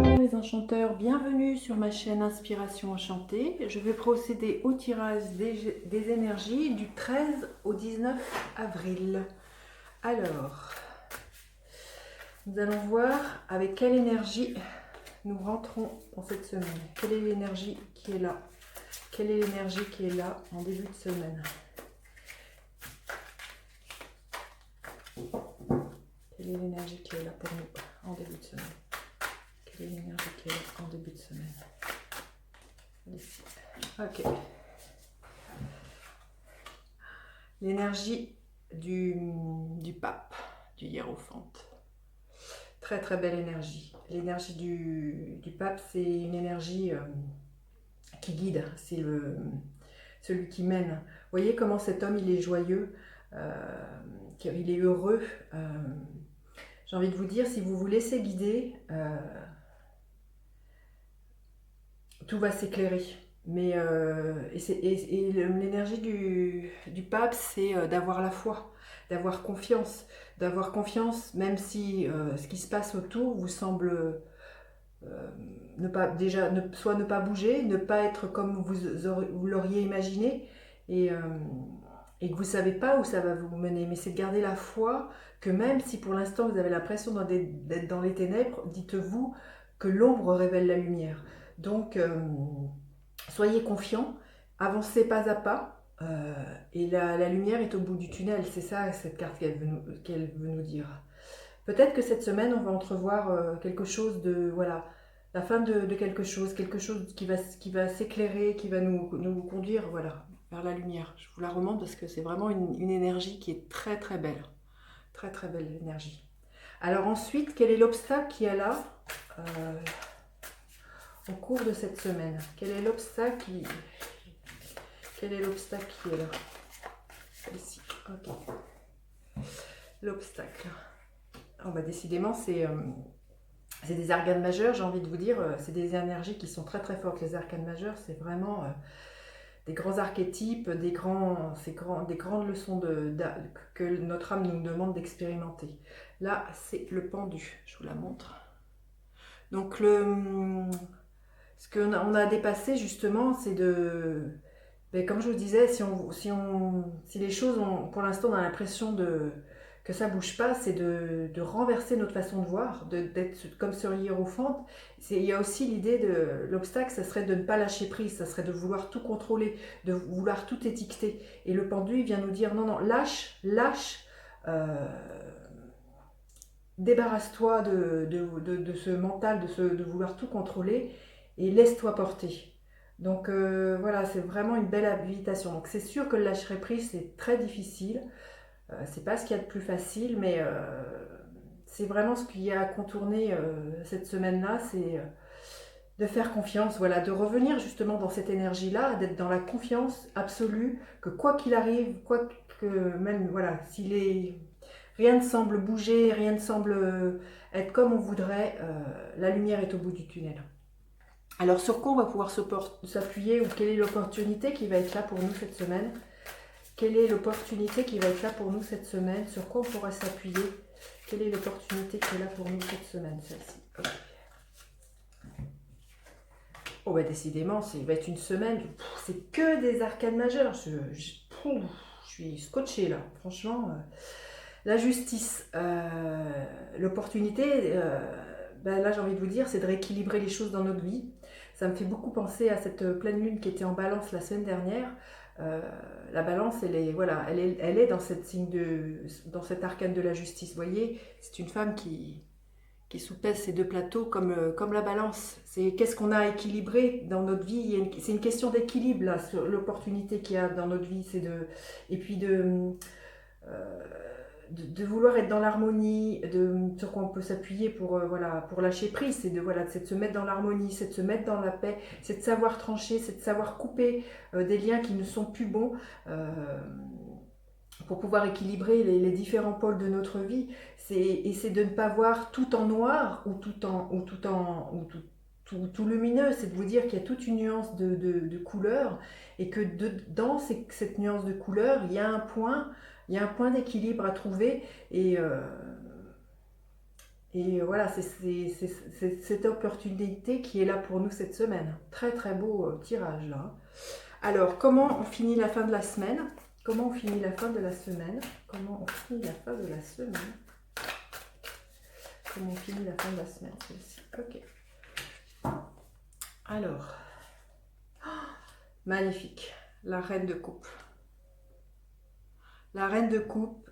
Bonjour les enchanteurs, bienvenue sur ma chaîne Inspiration Enchantée. Je vais procéder au tirage des énergies du 13 au 19 avril. Alors, nous allons voir avec quelle énergie nous rentrons dans cette semaine. Quelle est l'énergie qui est là? Quelle est l'énergie qui est là en début de semaine? Quelle est l'énergie qui est là pour nous en début de semaine? Quelle est l'énergie qui est là en début de semaine? Ici. Ok. L'énergie du pape, du hiérophante. Très très belle énergie. L'énergie du pape, c'est une énergie qui guide, c'est celui qui mène. Vous voyez comment cet homme, il est joyeux, il est heureux. J'ai envie de vous dire, si vous vous laissez guider, tout va s'éclairer. Mais l'énergie du pape, c'est d'avoir la foi, d'avoir confiance même si ce qui se passe autour vous semble soit ne pas bouger, ne pas être comme vous l'auriez imaginé, et, euh, et que vous ne savez pas où ça va vous mener. Mais c'est de garder la foi que même si pour l'instant vous avez l'impression d'être dans les ténèbres, dites-vous que l'ombre révèle la lumière. Donc, soyez confiants, avancez pas à pas, et la lumière est au bout du tunnel. C'est ça cette carte qu'elle veut nous dire. Peut-être que cette semaine, on va entrevoir quelque chose de, voilà, la fin de quelque chose qui va s'éclairer, qui va nous conduire, voilà, vers la lumière. Je vous la remonte parce que c'est vraiment une énergie qui est très très belle. Très très belle énergie. Alors ensuite, quel est l'obstacle qu'il y a là au cours de cette semaine? Quel est l'obstacle qui est là? Ici, ok. L'obstacle. Oh bah décidément, c'est des arcanes majeurs, j'ai envie de vous dire. C'est des énergies qui sont très très fortes. Les arcanes majeurs, c'est vraiment des grands archétypes, des grandes leçons que notre âme nous demande d'expérimenter. Là, c'est le pendu. Je vous la montre. Donc, ce qu'on a dépassé, justement, c'est de... Ben, comme je vous disais, si les choses ont, pour l'instant, on a l'impression que ça bouge pas, c'est de renverser notre façon de voir, d'être comme sur l'hiérophante. Il y a aussi l'idée de l'obstacle, ça serait de ne pas lâcher prise, ça serait de vouloir tout contrôler, de vouloir tout étiqueter. Et le pendu, il vient nous dire non, non, lâche, débarrasse-toi de ce mental, de vouloir tout contrôler et laisse-toi porter. Donc voilà, c'est vraiment une belle habilitation. Donc c'est sûr que le lâcher prise, c'est très difficile. C'est pas ce qu'il y a de plus facile, mais c'est vraiment ce qu'il y a à contourner cette semaine-là, c'est de faire confiance, voilà, de revenir justement dans cette énergie-là, d'être dans la confiance absolue, que quoi qu'il arrive, quoi que même, voilà, rien ne semble bouger, rien ne semble être comme on voudrait, la lumière est au bout du tunnel. Alors sur quoi on va pouvoir s'appuyer, ou quelle est l'opportunité qui va être là pour nous cette semaine? Quelle est l'opportunité qui va être là pour nous cette semaine? Sur quoi on pourra s'appuyer? Quelle est l'opportunité qui est là pour nous cette semaine, celle-ci? Okay. Oh bah décidément, ça va être une semaine, c'est que des arcanes majeures. Je suis scotchée là, franchement. La justice, l'opportunité, ben là j'ai envie de vous dire, c'est de rééquilibrer les choses dans notre vie. Ça me fait beaucoup penser à cette pleine lune qui était en balance la semaine dernière. La balance, elle est dans dans cet arcane de la justice. Vous voyez, c'est une femme qui soupèse ces deux plateaux comme la balance. C'est qu'est-ce qu'on a à équilibrer dans notre vie. C'est une question d'équilibre là, sur l'opportunité qu'il y a dans notre vie. Et puis de vouloir être dans l'harmonie, sur quoi on peut s'appuyer pour lâcher prise, c'est de se mettre dans l'harmonie, c'est de se mettre dans la paix, c'est de savoir trancher, c'est de savoir couper des liens qui ne sont plus bons, pour pouvoir équilibrer les différents pôles de notre vie. Et c'est de ne pas voir tout en noir ou tout lumineux, c'est de vous dire qu'il y a toute une nuance de couleurs, et que dans cette nuance de couleurs, il y a un point d'équilibre à trouver, et Et voilà, cette opportunité qui est là pour nous cette semaine. Très très beau tirage là, hein. Alors, comment on finit la fin de la semaine? Comment on finit la fin de la semaine? Comment on finit la fin de la semaine? Comment on finit la fin de la semaine, celle-ci? Ok. Alors, magnifique. La reine de coupe. La reine de coupe,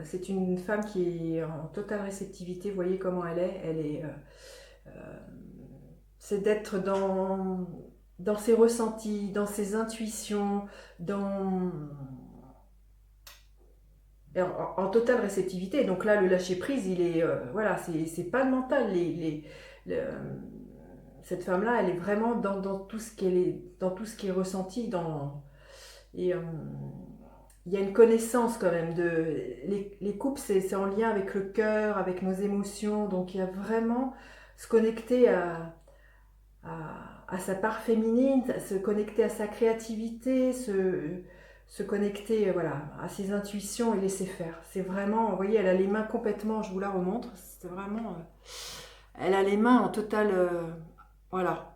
c'est une femme qui est en totale réceptivité. Vous voyez comment elle est. C'est d'être dans ses ressentis, dans ses intuitions, en totale réceptivité. Donc là, le lâcher prise, il est, voilà, c'est pas le mental. Cette femme-là, elle est vraiment dans tout ce qu'elle est, dans tout ce qui est ressenti, et il y a une connaissance quand même les couples, c'est en lien avec le cœur, avec nos émotions. Donc il y a vraiment se connecter à sa part féminine, se connecter à sa créativité, se connecter voilà, à ses intuitions et laisser faire. C'est vraiment, vous voyez, elle a les mains complètement, je vous la remontre, c'est vraiment, elle a les mains en totale, voilà.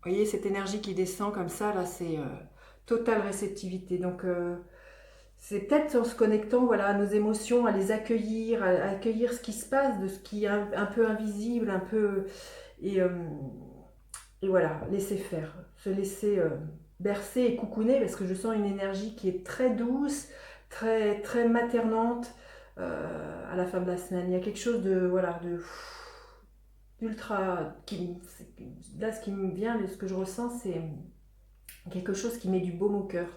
Vous voyez, cette énergie qui descend comme ça, là, c'est totale réceptivité. Donc, c'est peut-être en se connectant voilà, à nos émotions, à les accueillir, à accueillir ce qui se passe, de ce qui est un peu invisible, un peu... Et, euh, et voilà, laisser faire, se laisser bercer et coucouner, parce que je sens une énergie qui est très douce, très, très maternante à la fin de la semaine. Il y a quelque chose de, voilà, d'ultra... Là, ce qui me vient, ce que je ressens, c'est quelque chose qui met du baume au cœur.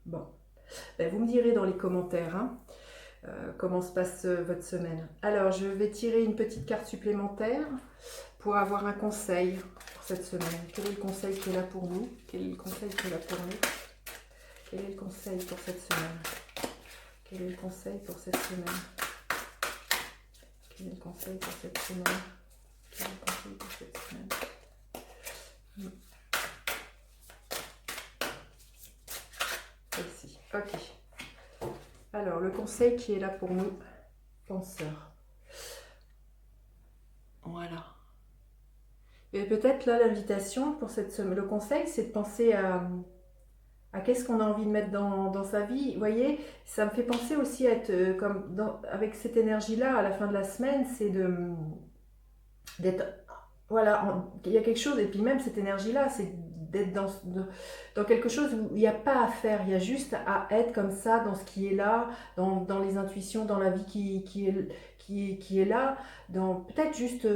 Bon, ben, vous me direz dans les commentaires, hein, comment se passe votre semaine. Alors, je vais tirer une petite carte supplémentaire pour avoir un conseil pour cette semaine. Quel est le conseil qui est là pour nous? Quel est le conseil qui est là pour nous? Quel est le conseil pour cette semaine? Quel est le conseil pour cette semaine? Quel est le conseil pour cette semaine? Quel est le conseil pour cette semaine? Celle-ci. Ok. Alors, le conseil qui est là pour nous, penseurs. Voilà. Et peut-être là, l'invitation pour cette semaine, le conseil, c'est de penser à qu'est-ce qu'on a envie de mettre dans sa vie. Vous voyez, ça me fait penser aussi à être comme avec cette énergie-là, à la fin de la semaine, c'est d'être, voilà, il y a quelque chose, et puis même cette énergie-là, c'est d'être dans quelque chose où il n'y a pas à faire, il y a juste à être comme ça, dans ce qui est là, dans les intuitions, dans la vie qui est là, peut-être juste...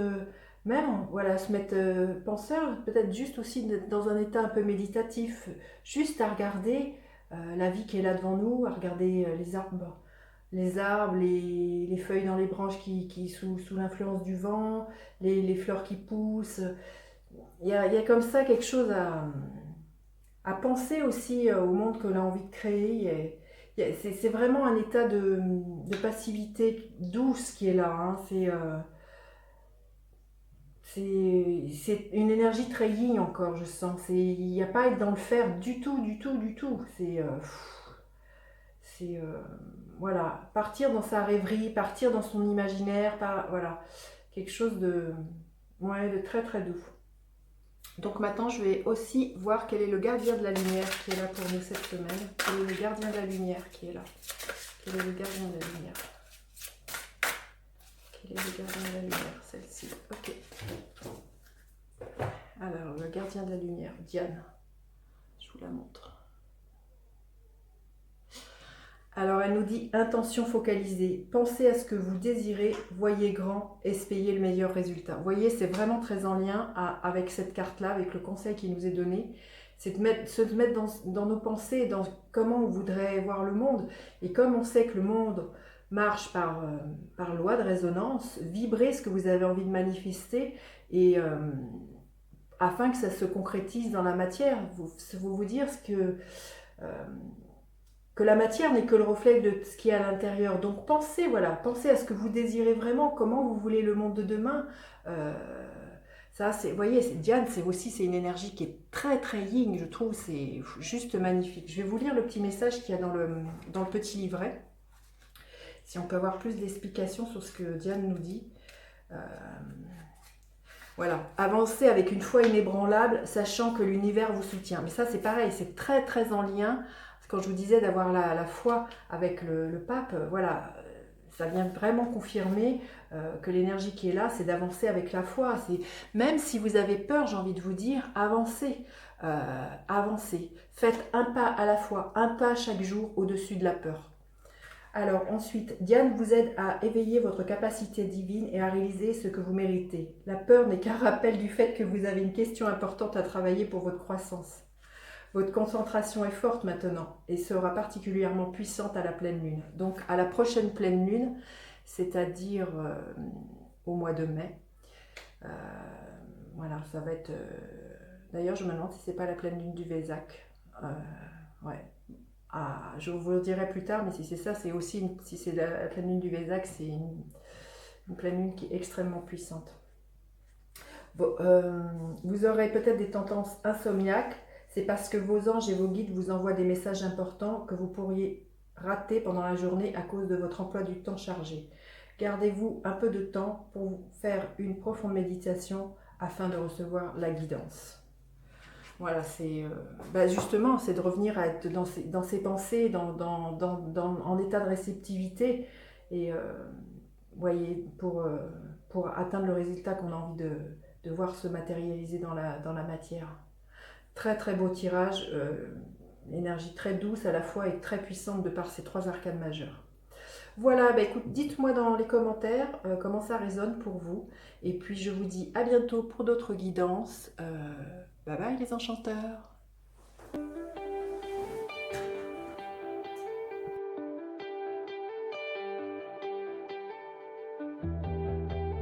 même, voilà, se mettre penseur, peut-être juste aussi dans un état un peu méditatif, juste à regarder la vie qui est là devant nous, à regarder les arbres, les feuilles dans les branches qui sous l'influence du vent, les fleurs qui poussent. Il y a comme ça quelque chose à penser aussi au monde que l'on a envie de créer. C'est vraiment un état de passivité douce qui est là, hein. C'est une énergie très yin encore, je sens. Il n'y a pas à être dans le faire du tout, du tout, du tout. C'est voilà, partir dans sa rêverie, partir dans son imaginaire, voilà, quelque chose ouais, de très très doux. Donc maintenant, je vais aussi voir quel est le gardien de la lumière qui est là pour nous cette semaine. Quel est le gardien de la lumière qui est là? Quel est le gardien de la lumière? Quel est le gardien de la lumière? Celle-ci. Ok. Alors, le gardien de la lumière, Diane. Je vous la montre. Alors, elle nous dit intention focalisée. Pensez à ce que vous désirez, voyez grand, espérez le meilleur résultat. Vous voyez, c'est vraiment très en lien avec cette carte-là, avec le conseil qui nous est donné. C'est se mettre dans nos pensées, dans comment on voudrait voir le monde. Et comme on sait que le monde marche par loi de résonance, vibrez ce que vous avez envie de manifester et afin que ça se concrétise dans la matière. Vous dire que la matière n'est que le reflet de ce qui est à l'intérieur. Donc pensez, voilà, pensez à ce que vous désirez vraiment, comment vous voulez le monde de demain. Ça, vous voyez, Diane, c'est une énergie qui est très très yin, je trouve, c'est juste magnifique. Je vais vous lire le petit message qu'il y a dans le petit livret. Si on peut avoir plus d'explications sur ce que Diane nous dit. Voilà, avancez avec une foi inébranlable, sachant que l'univers vous soutient. Mais ça, c'est pareil, c'est très très en lien. Quand je vous disais d'avoir la foi avec le pape, voilà, ça vient vraiment confirmer que l'énergie qui est là, c'est d'avancer avec la foi. Même si vous avez peur, j'ai envie de vous dire, avancez, avancez. Faites un pas à la fois, un pas chaque jour au-dessus de la peur. Alors ensuite, Diane vous aide à éveiller votre capacité divine et à réaliser ce que vous méritez. La peur n'est qu'un rappel du fait que vous avez une question importante à travailler pour votre croissance. Votre concentration est forte maintenant et sera particulièrement puissante à la pleine lune. Donc à la prochaine pleine lune, c'est-à-dire au mois de mai. Voilà, ça va être... D'ailleurs, je me demande si c'est pas la pleine lune du Vésac. Ouais. Ah, je vous le dirai plus tard, mais si c'est ça, c'est aussi, si c'est la pleine lune du Vésac, c'est une pleine lune qui est extrêmement puissante. Vous aurez peut-être des tendances insomniaques, c'est parce que vos anges et vos guides vous envoient des messages importants que vous pourriez rater pendant la journée à cause de votre emploi du temps chargé. Gardez-vous un peu de temps pour faire une profonde méditation afin de recevoir la guidance. Voilà, c'est justement, c'est de revenir à être dans ses pensées, en état de réceptivité, et voyez, pour atteindre le résultat qu'on a envie de voir se matérialiser dans la matière. Très très beau tirage, énergie très douce à la fois et très puissante de par ces 3 arcanes majeures. Voilà, bah écoute, dites-moi dans les commentaires comment ça résonne pour vous. Et puis je vous dis à bientôt pour d'autres guidances. Bye bye les enchanteurs.